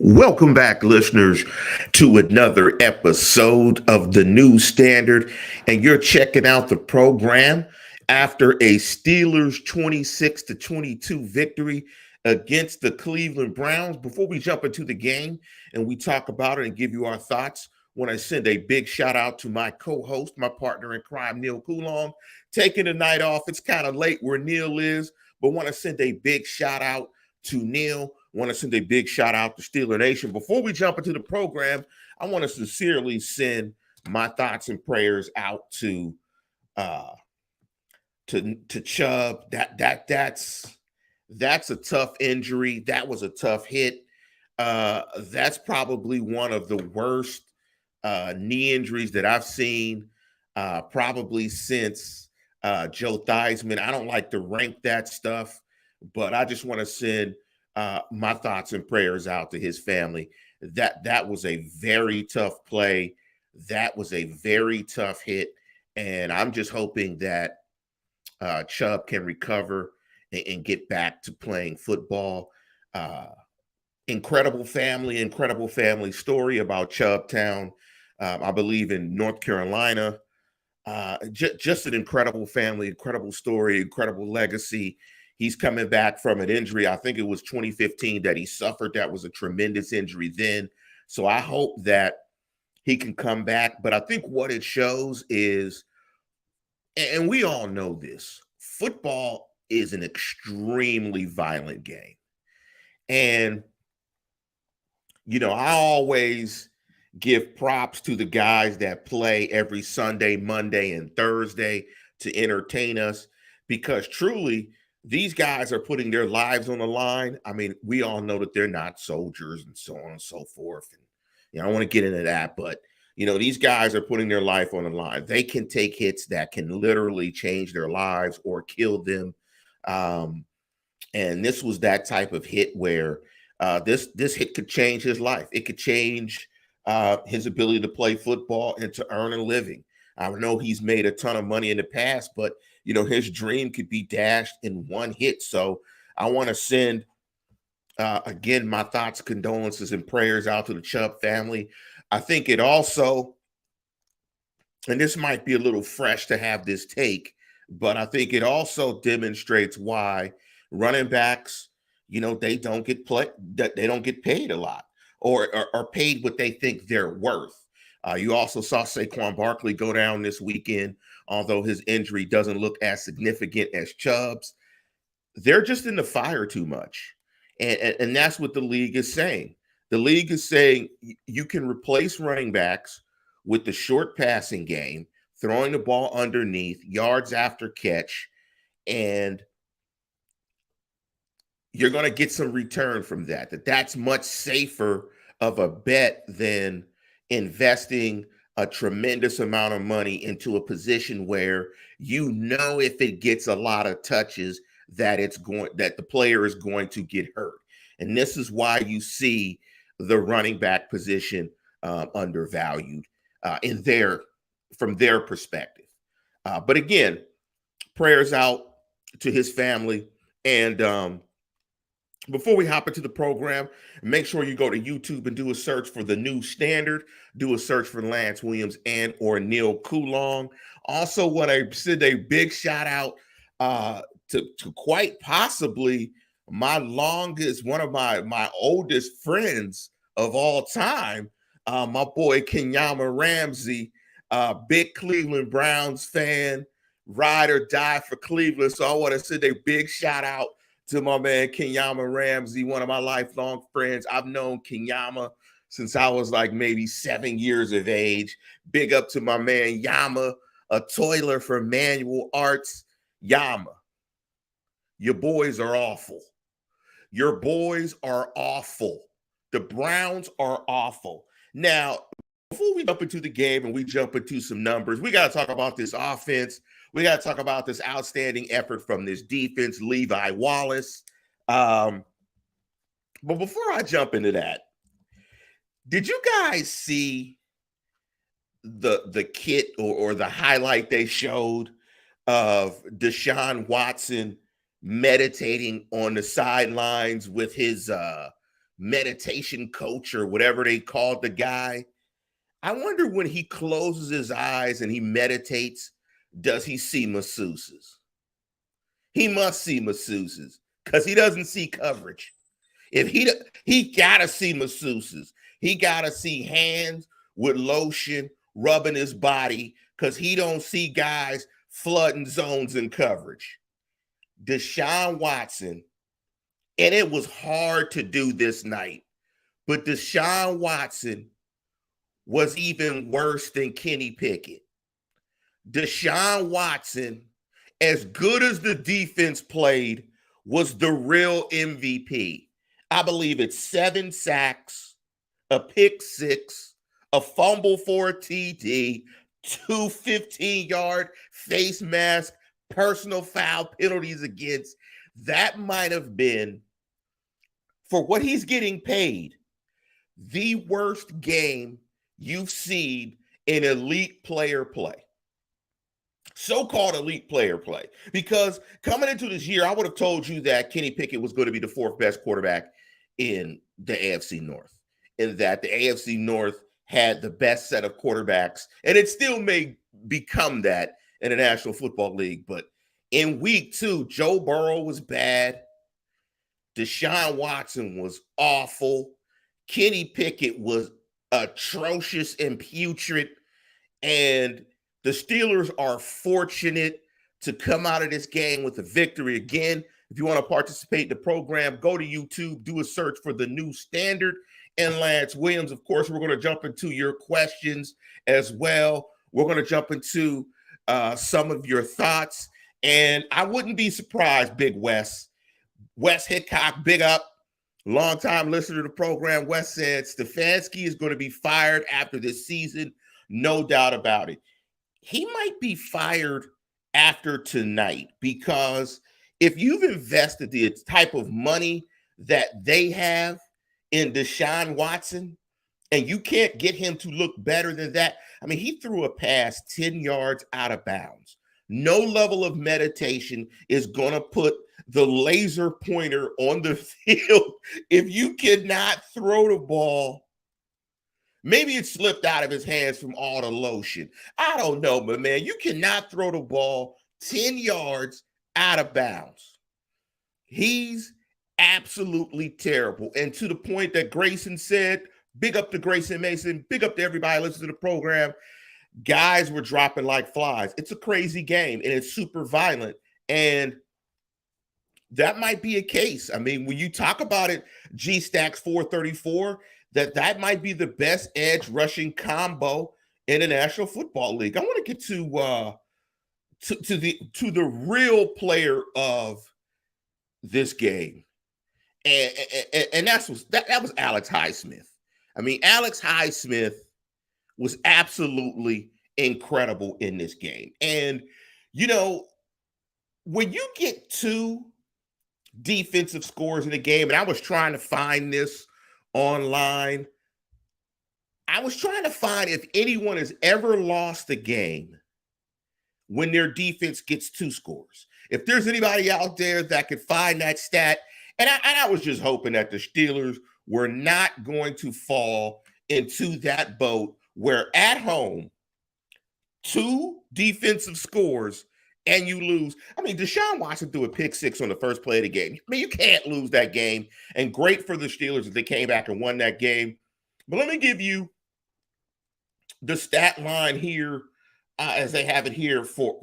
Welcome back, listeners, to another episode of the New Standard. And you're checking out the program after a Steelers 26-22 victory against the Cleveland Browns. Before we jump into the game and we talk about it and give you our thoughts, I want to send a big shout out to my co-host, my partner in crime, Neil Coulon, taking the night off. It's kind of late where Neil is, but want to send a big shout out to Neil. Want to send a big shout out to Steeler Nation. Before we jump into the program, I want to sincerely send my thoughts and prayers out to Chubb. That's a tough injury. That was a tough hit. That's probably one of the worst knee injuries that I've seen probably since Joe Theismann. I don't like to rank that stuff, but I just want to send my thoughts and prayers out to his family. That was a very tough play. That was a very tough hit, and I'm just hoping that Chubb can recover and get back to playing football. Incredible family story about Chubbtown. I believe in North Carolina. Just an incredible family, incredible story, incredible legacy. He's coming back from an injury. I think it was 2015 that he suffered. That was a tremendous injury then. So I hope that he can come back. But I think what it shows is, and we all know this, football is an extremely violent game. And, I always give props to the guys that play every Sunday, Monday, and Thursday to entertain us, because truly, these guys are putting their lives on the line. I mean, we all know that they're not soldiers and so on and so forth. And I don't want to get into that, but these guys are putting their life on the line. They can take hits that can literally change their lives or kill them. And this was that type of hit where this hit could change his life. It could change his ability to play football and to earn a living. I know he's made a ton of money in the past, but his dream could be dashed in one hit. So I want to send, again, my thoughts, condolences, and prayers out to the Chubb family. I think it also, and this might be a little fresh to have this take, but I think it also demonstrates why running backs, they don't get paid a lot or are paid what they think they're worth. You also saw Saquon Barkley go down this weekend, although his injury doesn't look as significant as Chubb's. They're just in the fire too much. And that's what the league is saying. The league is saying you can replace running backs with the short passing game, throwing the ball underneath, yards after catch, and you're going to get some return from that. That's much safer of a bet than investing a tremendous amount of money into a position where if it gets a lot of touches that the player is going to get hurt. And this is why you see the running back position undervalued from their perspective. But again, prayers out to his family. And before we hop into the program, make sure you go to YouTube and do a search for the New Standard. Do a search for Lance Williams and or Neil Coulon. Also, want to send a big shout out to quite possibly one of my oldest friends of all time, my boy Kenyama Ramsey, big Cleveland Browns fan, ride or die for Cleveland. So I want to send a big shout out to my man Kenyama Ramsey, one of my lifelong friends. I've known Kenyama since I was like maybe 7 years of age. Big up to my man Yama, a toiler for Manual Arts. Yama, your boys are awful. Your boys are awful. The Browns are awful. Now, before we jump into the game and we jump into some numbers, we got to talk about this offense. We got to talk about this outstanding effort from this defense, Levi Wallace. But before I jump into that, did you guys see the kit or the highlight they showed of Deshaun Watson meditating on the sidelines with his meditation coach or whatever they called the guy. I wonder when he closes his eyes and he meditates, does he see masseuses? He must see masseuses because he doesn't see coverage. If he gotta see masseuses, he gotta see hands with lotion rubbing his body because he don't see guys flooding zones in coverage. Deshaun Watson, and it was hard to do this night, but Deshaun Watson was even worse than Kenny Pickett. Deshaun Watson, as good as the defense played, was the real MVP. I believe it's 7 sacks, a pick 6, a fumble for a TD, 2 15-yard face mask, personal foul penalties against. That might have been, for what he's getting paid, the worst game you've seen in elite player play. So-called elite player play. Because coming into this year, I would have told you that Kenny Pickett was going to be the 4th best quarterback in the AFC North, and that the AFC North had the best set of quarterbacks, and it still may become that in the National Football League. But in week 2, Joe Burrow was bad. Deshaun Watson was awful. Kenny Pickett was atrocious and putrid. And the Steelers are fortunate to come out of this game with a victory. Again, if you want to participate in the program, go to YouTube, do a search for The New Standard and Lance Williams. Of course, we're going to jump into your questions as well. We're going to jump into some of your thoughts. And I wouldn't be surprised, Big Wes. Wes Hickok, big up. Longtime listener to the program. Wes said Stefanski is going to be fired after this season. No doubt about it. He might be fired after tonight, because if you've invested the type of money that they have in Deshaun Watson and you can't get him to look better than that. I mean, he threw a pass 10 yards out of bounds. No level of meditation is going to put the laser pointer on the field if you cannot throw the ball. Maybe it slipped out of his hands from all the lotion. I don't know, but man, you cannot throw the ball 10 yards out of bounds. He's absolutely terrible. And to the point that Grayson said, big up to Grayson Mason, big up to everybody listening to the program. Guys were dropping like flies. It's a crazy game, and it's super violent. And that might be a case. I mean, when you talk about it, G-Stacks 434, that might be the best edge rushing combo in the National Football League. I want to get to the real player of this game, and that was Alex Highsmith. I mean, Alex Highsmith was absolutely incredible in this game. And you know, when you get 2 defensive scores in the game, and I was trying to find this online. I was trying to find if anyone has ever lost a game when their defense gets 2 scores. If there's anybody out there that could find that stat, and I was just hoping that the Steelers were not going to fall into that boat where at home, 2 defensive scores and you lose. I mean, Deshaun Watson threw a pick 6 on the first play of the game. I mean, you can't lose that game. And great for the Steelers that they came back and won that game. But let me give you the stat line here, as they have it here for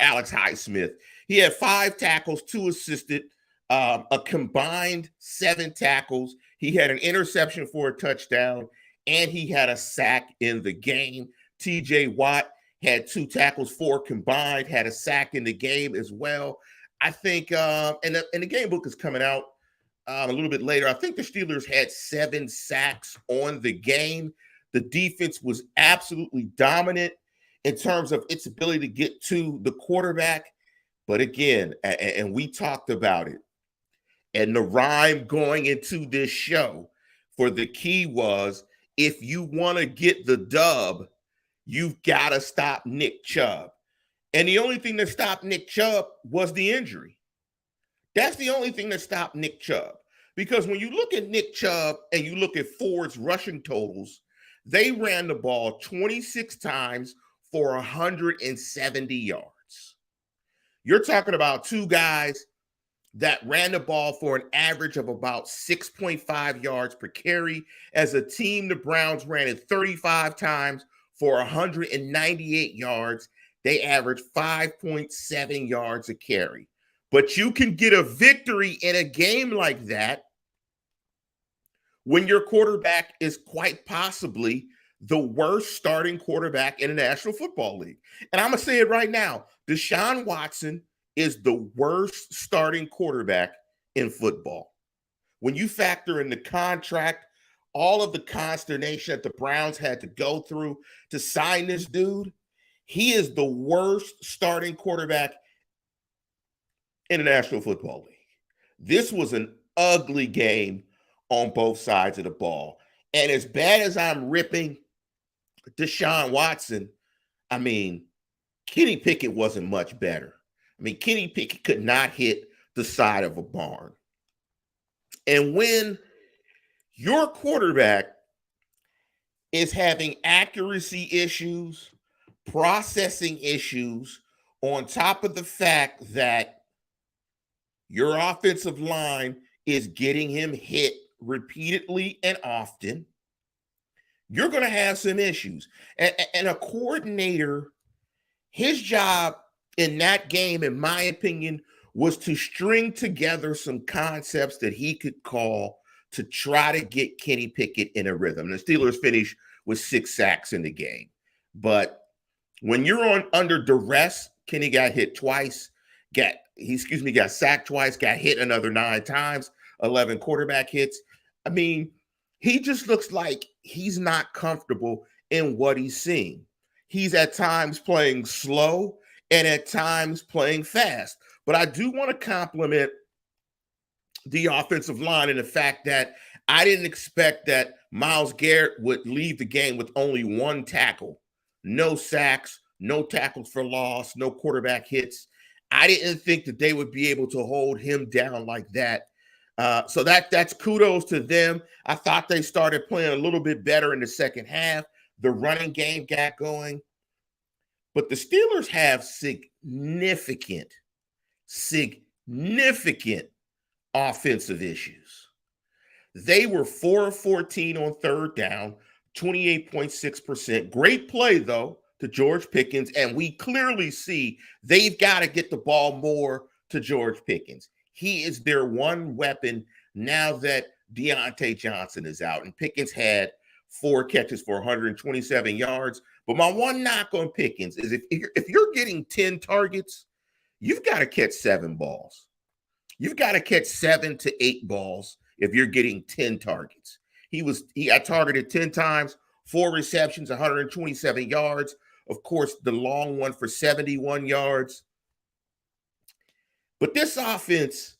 Alex Highsmith. He had 5 tackles, 2 assisted, a combined 7 tackles. He had an interception for a touchdown, and he had a sack in the game. TJ Watt had 2 tackles, 4 combined, had a sack in the game as well. I think, and the game book is coming out a little bit later. I think the Steelers had 7 sacks on the game. The defense was absolutely dominant in terms of its ability to get to the quarterback. But again, and we talked about it, and the rhyme going into this show for the key was, if you want to get the dub, you've got to stop Nick Chubb. And the only thing that stopped Nick Chubb was the injury. That's the only thing that stopped Nick Chubb. Because when you look at Nick Chubb and you look at Ford's rushing totals, they ran the ball 26 times for 170 yards. You're talking about two guys that ran the ball for an average of about 6.5 yards per carry. As a team, the Browns ran it 35 times for 198 yards. They averaged 5.7 yards a carry. But you can get a victory in a game like that when your quarterback is quite possibly the worst starting quarterback in the National Football League. And I'm going to say it right now. Deshaun Watson is the worst starting quarterback in football. When you factor in the contract, all of the consternation that the Browns had to go through to sign this dude, he is the worst starting quarterback in the National Football League. This was an ugly game on both sides of the ball. And as bad as I'm ripping Deshaun Watson, I mean, Kenny Pickett wasn't much better. I mean, Kenny Pickett could not hit the side of a barn. And when your quarterback is having accuracy issues, processing issues, on top of the fact that your offensive line is getting him hit repeatedly and often, you're going to have some issues. And a coordinator, his job in that game, in my opinion, was to string together some concepts that he could call to try to get Kenny Pickett in a rhythm. The Steelers finished with 6 sacks in the game. But when you're under duress, Kenny got hit twice, got sacked twice, got hit another 9 times, 11 quarterback hits. I mean, he just looks like he's not comfortable in what he's seeing. He's at times playing slow and at times playing fast. But I do want to compliment the offensive line in the fact that I didn't expect that Myles Garrett would leave the game with only 1 tackle. No sacks, no tackles for loss, no quarterback hits. I didn't think that they would be able to hold him down like that. So that's kudos to them. I thought they started playing a little bit better in the second half. The running game got going. But the Steelers have significant offensive issues. They were 4 of 14 on third down, 28.6%. Great play, though, to George Pickens, and we clearly see they've got to get the ball more to George Pickens. He is their one weapon now that Deontay Johnson is out, and Pickens had 4 catches for 127 yards. But my one knock on Pickens is if you're getting 10 targets, you've got to catch 7 balls. You've got to catch 7 to 8 balls if you're getting 10 targets. He got targeted 10 times, 4 receptions, 127 yards. Of course, the long one for 71 yards. But this offense,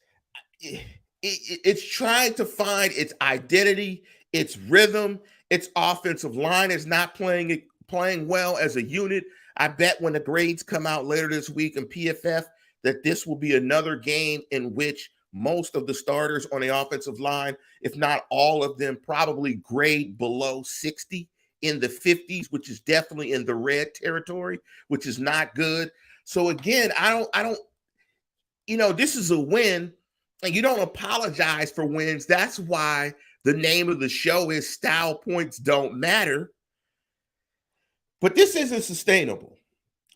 it's trying to find its identity, its rhythm. Its offensive line is not playing well as a unit. I bet when the grades come out later this week in PFF that this will be another game in which most of the starters on the offensive line, if not all of them, probably grade below 60, in the 50s, which is definitely in the red territory, which is not good. So again, I don't, this is a win, and you don't apologize for wins. That's why the name of the show is Style Points Don't Matter. But this isn't sustainable.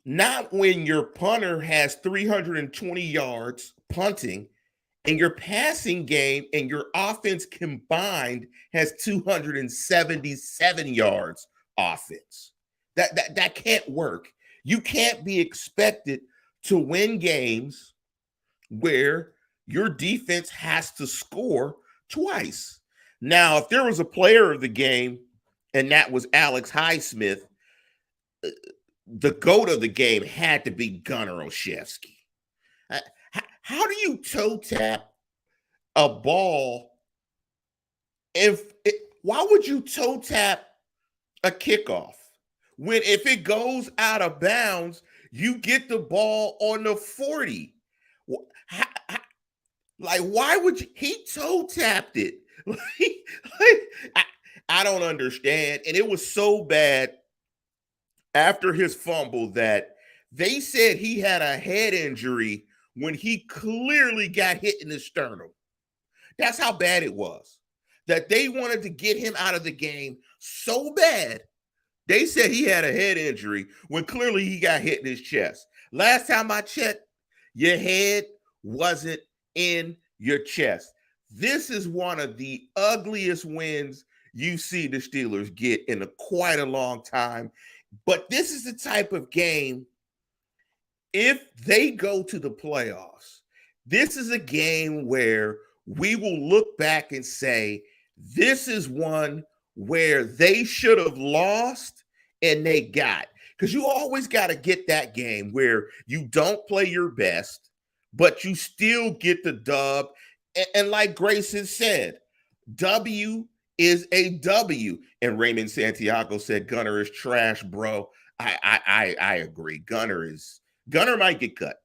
Not when your punter has 320 yards punting and your passing game and your offense combined has 277 yards offense. That can't work. You can't be expected to win games where your defense has to score twice. Now, if there was a player of the game, and that was Alex Highsmith, the GOAT of the game had to be Gunnar Olszewski. How do you toe tap a ball? Why would you toe tap a kickoff when if it goes out of bounds, you get the ball on the 40? Like, why would you? He toe tapped it. Like, I don't understand. And it was so bad after his fumble that they said he had a head injury when he clearly got hit in the sternum. That's how bad it was. That they wanted to get him out of the game so bad. They said he had a head injury when clearly he got hit in his chest. Last time I checked, your head wasn't in your chest. This is one of the ugliest wins you see the Steelers get in quite a long time. But this is the type of game, if they go to the playoffs, this is a game where we will look back and say, this is one where they should have lost and they got. Because you always got to get that game where you don't play your best, but you still get the dub. And like Grayson said, W is a W. And Raymond Santiago said, Gunner is trash, bro. I agree. Gunner might get cut.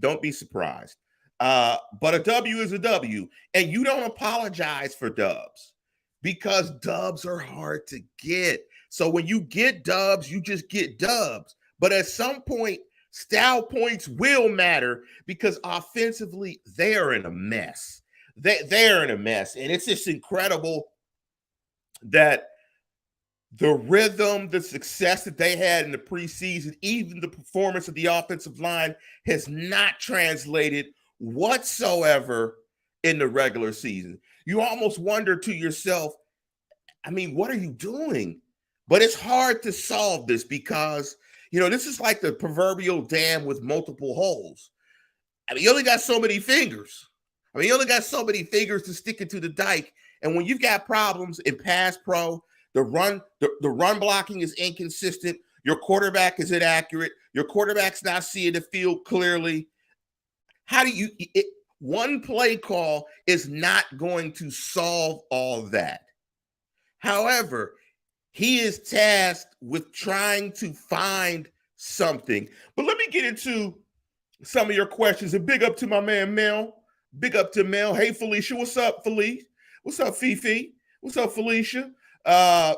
Don't be surprised. But a W is a W. And you don't apologize for dubs because dubs are hard to get. So when you get dubs, you just get dubs. But at some point, style points will matter because offensively, they are in a mess. They're in a mess. And it's just incredible that the rhythm, the success that they had in the preseason, even the performance of the offensive line has not translated whatsoever in the regular season. You almost wonder to yourself, I mean, what are you doing? But it's hard to solve this because, this is like the proverbial dam with multiple holes. I mean, you only got so many fingers. You only got so many fingers to stick into the dike. And when you've got problems in pass pro, the run blocking is inconsistent. Your quarterback is inaccurate. Your quarterback's not seeing the field clearly. How do you one play call is not going to solve all that. However, he is tasked with trying to find something. But let me get into some of your questions. And big up to my man Mel. Big up to Mel. Hey, Felicia. What's up, Felicia? What's up, Fifi? What's up, Felicia? And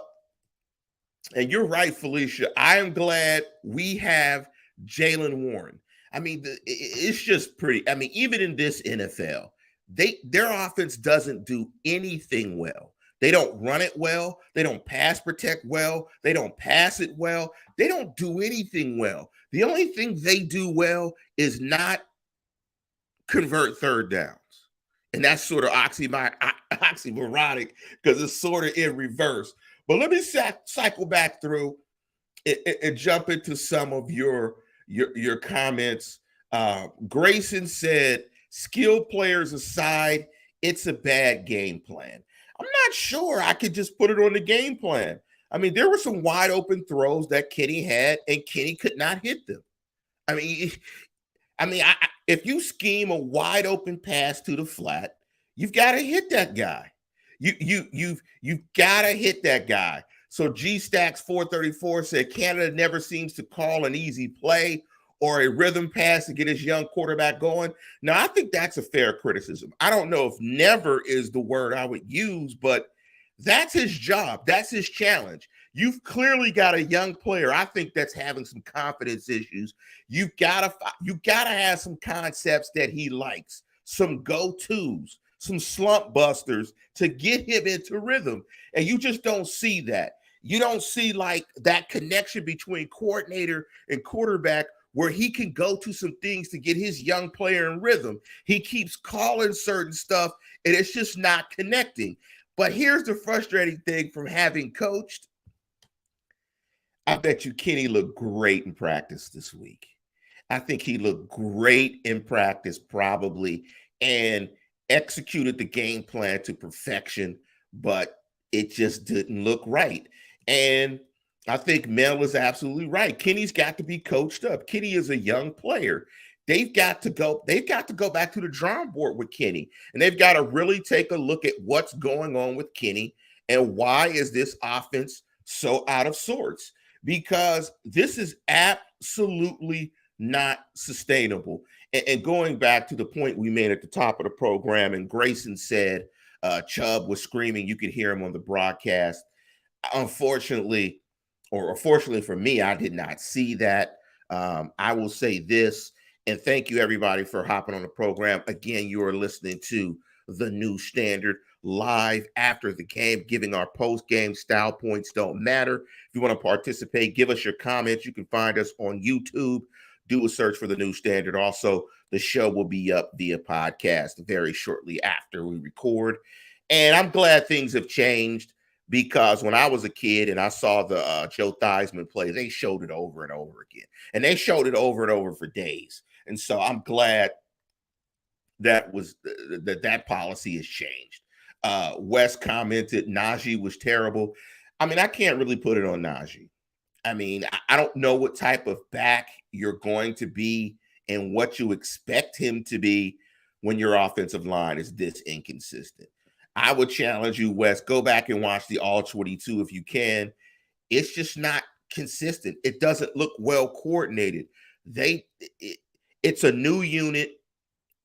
you're right, Felicia. I am glad we have Jaylen Warren. I mean, it's just pretty. I mean, even in this NFL, their offense doesn't do anything well. They don't run it well. They don't pass protect well. They don't pass it well. They don't do anything well. The only thing they do well is not convert third downs. And that's sort of oxymoronic because it's sort of in reverse. But let me cycle back through and jump into some of your comments. Grayson said, skilled players aside, it's a bad game plan. I'm not sure I could just put it on the game plan. I mean, there were some wide open throws that Kenny had, and Kenny could not hit them. I mean, if you scheme a wide open pass to the flat, you've got to hit that guy. You've got to hit that guy. So G Stacks 434 said Canada never seems to call an easy play or a rhythm pass to get his young quarterback going. Now, I think that's a fair criticism. I don't know if never is the word I would use, but that's his job. That's his challenge. You've clearly got a young player, I think, that's having some confidence issues. You've got to have some concepts that he likes, some go-tos, some slump busters to get him into rhythm. And you just don't see that. You don't see like that connection between coordinator and quarterback where he can go to some things to get his young player in rhythm. He keeps calling certain stuff, and it's just not connecting. But here's the frustrating thing from having coached. I bet you Kenny looked great in practice this week. I think he looked great in practice probably and executed the game plan to perfection, but it just didn't look right. And I think Mel is absolutely right. Kenny's got to be coached up. Kenny is a young player. They've got to go back to the drawing board with Kenny, and they've got to really take a look at what's going on with Kenny and why is this offense so out of sorts? Because this is absolutely not sustainable. And going back to the point we made at the top of the program, and Grayson said Chubb was screaming, you could hear him on the broadcast. Unfortunately, or fortunately for me, I did not see that. I will say this, and thank you everybody for hopping on the program. Again, you are listening to The New Standard live after the game, giving our post-game style points don't matter. If you want to participate, give us your comments. You can find us on YouTube. Do a search for The New Standard. Also, the show will be up via podcast very shortly after we record. And I'm glad things have changed, because when I was a kid and I saw the Joe Theismann play, they showed it over and over again. And they showed it over and over for days. And so I'm glad that policy has changed. Wes commented Najee was terrible. I mean, I can't really put it on Najee. I mean, I don't know what type of back you're going to be and what you expect him to be when your offensive line is this inconsistent. I would challenge you, Wes, go back and watch the All 22 if you can. It's just not consistent. It doesn't look well coordinated. It's a new unit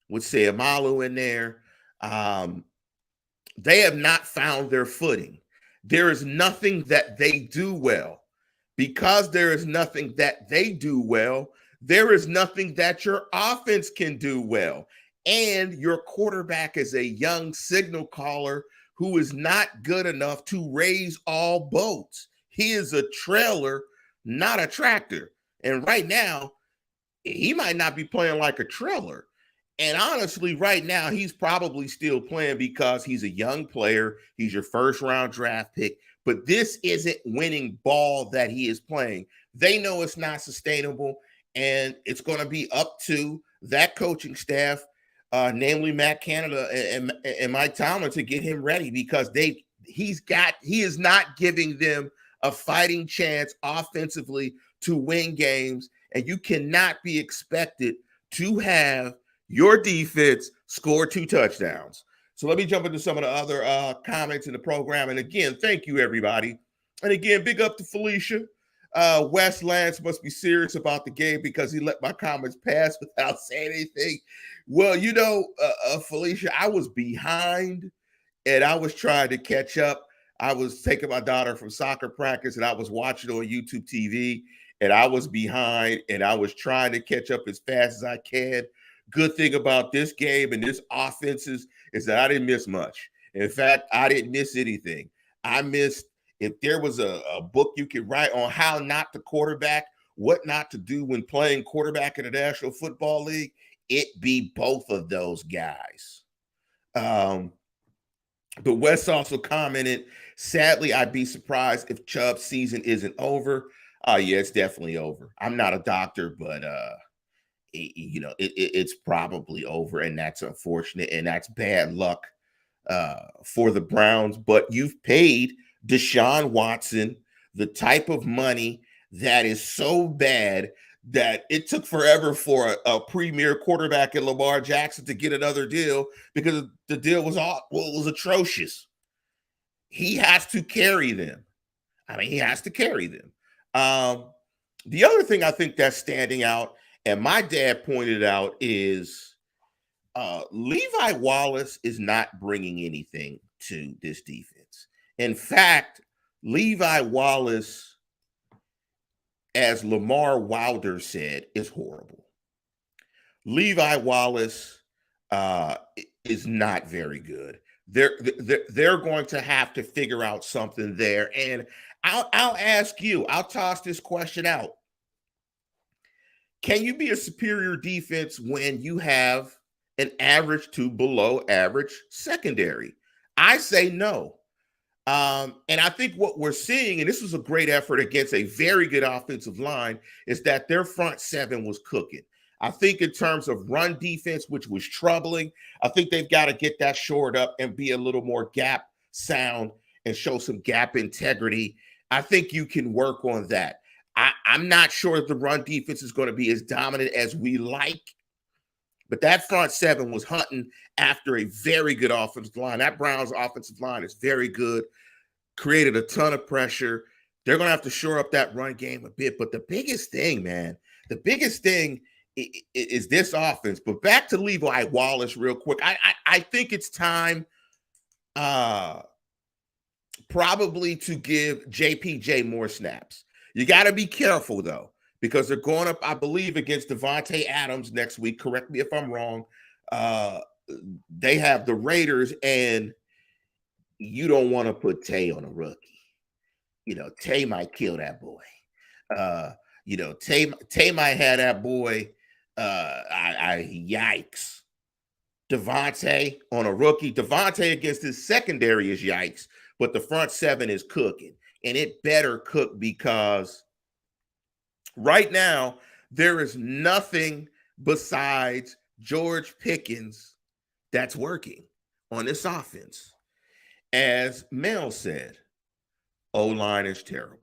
with Seumalo in there. They have not found their footing. There is nothing that they do well. Because there is nothing that they do well, there is nothing that your offense can do well. And your quarterback is a young signal caller who is not good enough to raise all boats. He is a trailer, not a tractor. And right now, he might not be playing like a trailer. And honestly, right now, he's probably still playing because he's a young player. He's your first-round draft pick. But this isn't winning ball that he is playing. They know it's not sustainable, and it's going to be up to that coaching staff, namely Matt Canada and Mike Tomlin, to get him ready, because he is not giving them a fighting chance offensively to win games, and you cannot be expected to have your defense score 2 touchdowns. So let me jump into some of the other comments in the program. And again, thank you, everybody. And again, big up to Felicia. Wes Lance must be serious about the game because he let my comments pass without saying anything. Well, Felicia, I was behind and I was trying to catch up. I was taking my daughter from soccer practice and I was watching on YouTube TV, and I was behind and I was trying to catch up as fast as I can. Good thing about this game and this offense is that I didn't miss much. In fact, I didn't miss anything. I missed, if there was a book you could write on how not to quarterback, what not to do when playing quarterback in the National Football League, it be both of those guys. But Wes also commented, sadly, I'd be surprised if Chubb's season isn't over. Yeah, it's definitely over. I'm not a doctor, but it's probably over, and that's unfortunate, and that's bad luck for the Browns. But you've paid Deshaun Watson the type of money that is so bad that it took forever for a premier quarterback in Lamar Jackson to get another deal, because the deal was atrocious. He has to carry them. He has to carry them. The other thing I think that's standing out, and my dad pointed out, is Levi Wallace is not bringing anything to this defense. In fact, Levi Wallace, as Lamar Wilder said, is horrible. Levi Wallace is not very good. They're going to have to figure out something there. And I'll ask you, I'll toss this question out. Can you be a superior defense when you have an average to below average secondary? I say no. And I think what we're seeing, and this was a great effort against a very good offensive line, is that their front seven was cooking. I think in terms of run defense, which was troubling, I think they've got to get that shored up and be a little more gap sound and show some gap integrity. I think you can work on that. I'm not sure if the run defense is going to be as dominant as we like, but that front seven was hunting after a very good offensive line. That Browns offensive line is very good, created a ton of pressure. They're going to have to shore up that run game a bit. But the biggest thing, man, The biggest thing is this offense. But back to Levi Wallace real quick. I think it's time probably to give JPJ more snaps. You got to be careful, though, because they're going up, I believe, against Devontae Adams next week. Correct me if I'm wrong. They have the Raiders, and you don't want to put Tay on a rookie. Tay might kill that boy. Tay might have that boy. Yikes. Devontae on a rookie. Devontae against his secondary is yikes, but the front seven is cooking. And it better cook, because right now there is nothing besides George Pickens that's working on this offense. As Mel said, O-line is terrible.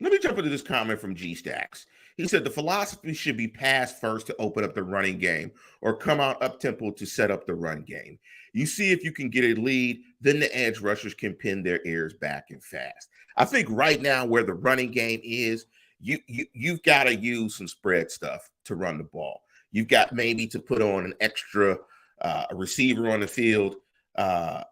Let me jump into this comment from G Stacks. He said the philosophy should be pass first to open up the running game, or come out up-tempo to set up the run game. You see if you can get a lead, then the edge rushers can pin their ears back and fast. I think right now where the running game is, you've got to use some spread stuff to run the ball. You've got maybe to put on an extra receiver on the field to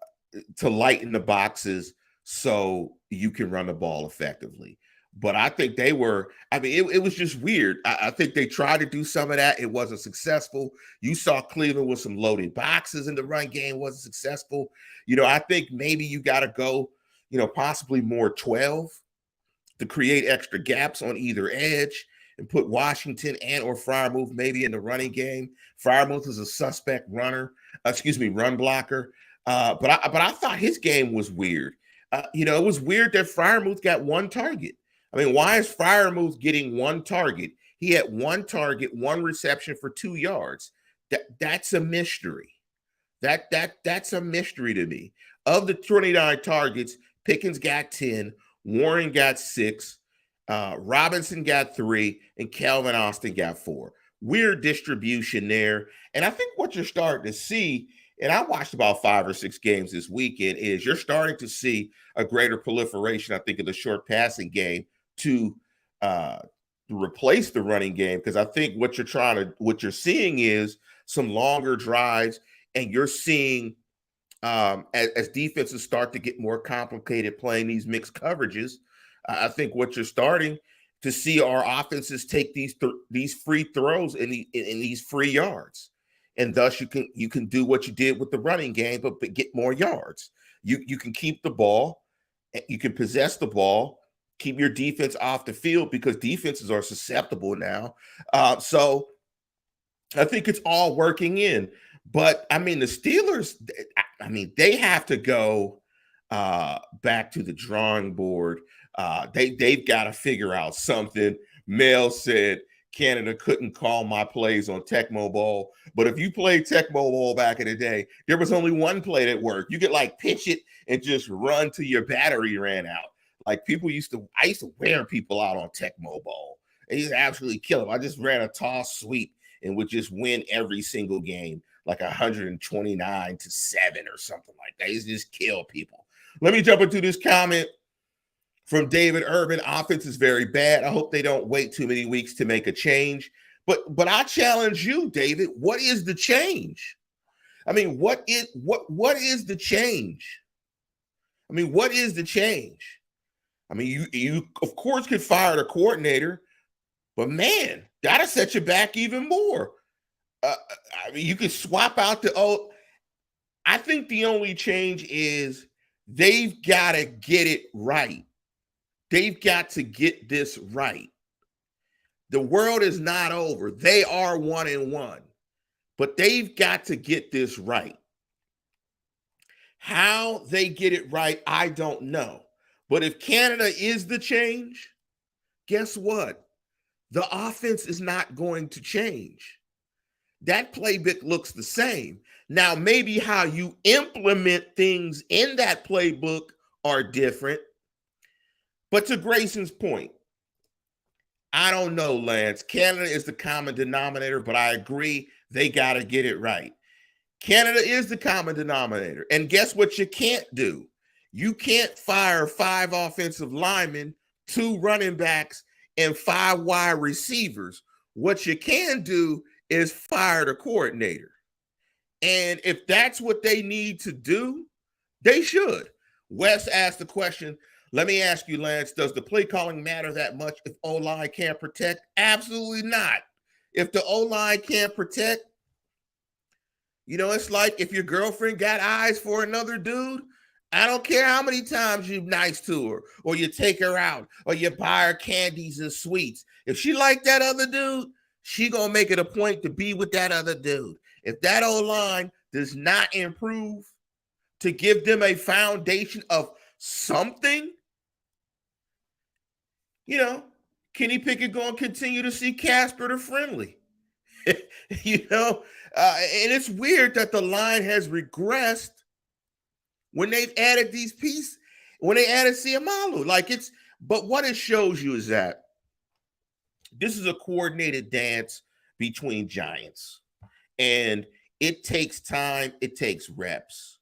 lighten the boxes so you can run the ball effectively. But I think it was just weird. I think they tried to do some of that. It wasn't successful. You saw Cleveland with some loaded boxes in the run game, wasn't successful. I think maybe you got to go, possibly more 12 to create extra gaps on either edge, and put Washington and or Freiermuth maybe in the running game. Freiermuth is a suspect run blocker. But I thought his game was weird. It was weird that Freiermuth got one target. Why is Freiermuth getting one target? He had one target, one reception for 2 yards. That's a mystery. That's a mystery to me. Of the 29 targets, Pickens got 10, Warren got 6, Robinson got 3, and Calvin Austin got 4. Weird distribution there. And I think what you're starting to see, and I watched about 5 or 6 games this weekend, is you're starting to see a greater proliferation, I think, of the short passing game to replace the running game. Because I think what you're seeing is some longer drives, and you're seeing as defenses start to get more complicated playing these mixed coverages. I think what you're starting to see are offenses take these free throws in these free yards. And thus you can do what you did with the running game, but get more yards. You can keep the ball, you can possess the ball, keep your defense off the field, because defenses are susceptible now. So I think it's all working in. But the Steelers, they have to go back to the drawing board. They've got to figure out something. Mel said Canada couldn't call my plays on Tecmo Bowl. But if you played Tecmo Bowl back in the day, there was only one play that worked. You could pitch it and just run till your battery ran out. I used to wear people out on Tecmo Bowl. They used to absolutely kill them. I just ran a toss sweep and would just win every single game, 129-7 or something like that. They just kill people. Let me jump into this comment from David Urban. Offense is very bad. I hope they don't wait too many weeks to make a change. But I challenge you, David. What is the change? What is the change? What is the change? You of course could fire the coordinator, but man, that'll set you back even more. You could swap out I think the only change is they've got to get it right. They've got to get this right. The world is not over. They are 1-1, but they've got to get this right. How they get it right, I don't know. But if Canada is the change, guess what? The offense is not going to change. That playbook looks the same. Now, maybe how you implement things in that playbook are different. But to Grayson's point, I don't know, Lance. Canada is the common denominator, but I agree they got to get it right. Canada is the common denominator. And guess what you can't do? You can't fire 5 offensive linemen, 2 running backs, and 5 wide receivers What you can do is fire the coordinator. And if that's what they need to do, they should. Wes asked the question. Let me ask you, Lance, does the play calling matter that much if O-line can't protect? Absolutely not. If the O-line can't protect, it's like if your girlfriend got eyes for another dude, I don't care how many times you're nice to her or you take her out or you buy her candies and sweets. If she like that other dude, she going to make it a point to be with that other dude. If that O-line does not improve to give them a foundation of something, Kenny Pickett going to continue to see Casper the Friendly. And it's weird that the line has regressed when they've added these pieces, when they added Siamalu. But what it shows you is that this is a coordinated dance between giants. And it takes time, it takes reps.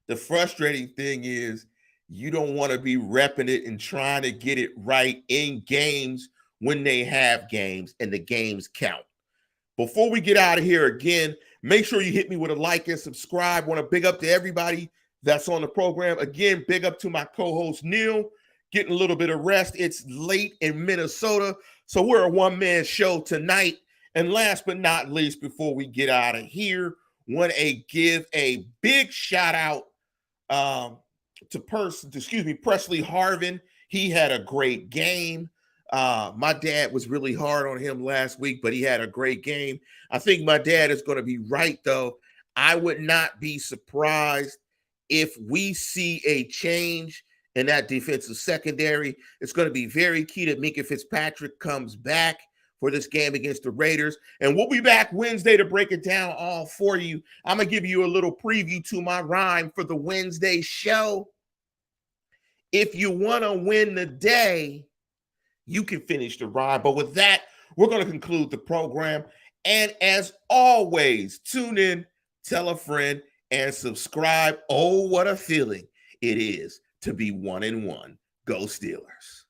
The frustrating thing is you don't want to be repping it and trying to get it right in games when they have games and the games count. Before we get out of here again, make sure you hit me with a like and subscribe. Want to big up to everybody that's on the program. Again, big up to my co-host Neil, getting a little bit of rest. It's late in Minnesota, so we're a one-man show tonight. And last but not least, before we get out of here, want to give a big shout out to Presley Harvin. He had a great game. My dad was really hard on him last week, but he had a great game. I think my dad is going to be right, though. I would not be surprised if we see a change in that defensive secondary. It's going to be very key that Minkah Fitzpatrick comes back for this game against the Raiders. And we'll be back Wednesday to break it down all for you. I'm going to give you a little preview to my rhyme for the Wednesday show. If you want to win the day, you can finish the rhyme. But with that, we're going to conclude the program. And as always, tune in, tell a friend, and subscribe. Oh, what a feeling it is to be 1-1. Go Steelers.